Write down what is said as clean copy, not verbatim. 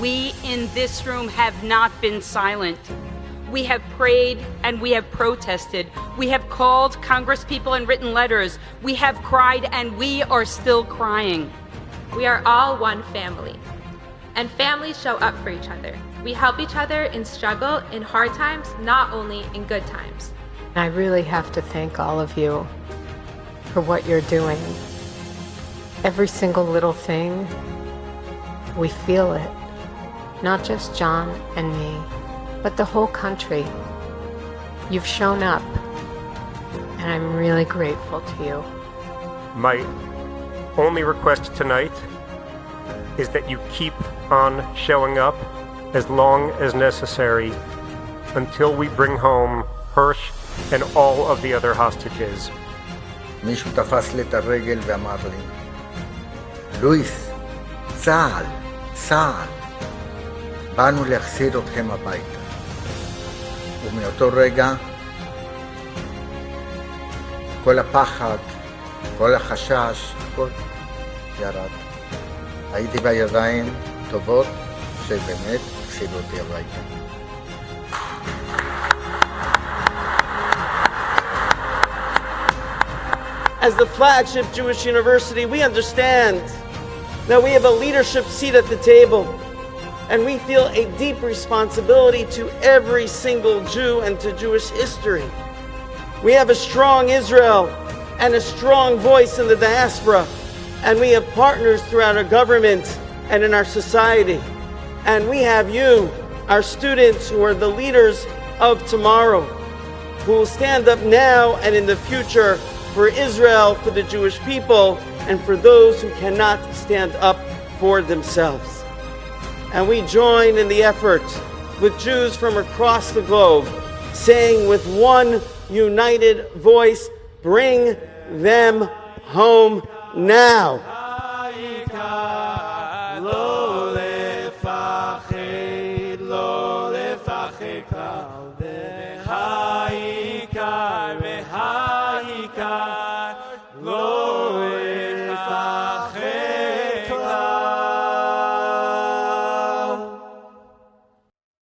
We in this room have not been silent. We have prayed and we have protested. We have called congresspeople and written letters. We have cried and we are still crying. We are all one family, and families show up for each other. We help each other in struggle, in hard times, not only in good times. I really have to thank all of you for what you're doing. Every single little thing, we feel it. Not just John and me, but the whole country. You've shown up, and I'm really grateful to you. My only request tonight is that you keep on showing up as long as necessary until we bring home Hirsch and all of the other hostages. מישהו תפס לי את הרגל ואמר לי, לואיס, צה"ל, באנו להחזיר אתכם הביתה. ומאותו רגע, כל הפחד, כל החשש, הכל ירד. הייתי בידיים טובות שבאמת החזירו אותי הביתה. As the flagship Jewish university, we understand that we have a leadership seat at the table, and we feel a deep responsibility to every single Jew and to Jewish history. We have a strong Israel and a strong voice in the diaspora, and we have partners throughout our government and in our society. And we have you, our students, who are the leaders of tomorrow, who will stand up now and in the future for Israel, for the Jewish people, and for those who cannot stand up for themselves. And we join in the effort with Jews from across the globe, saying with one united voice, bring them home now. Lo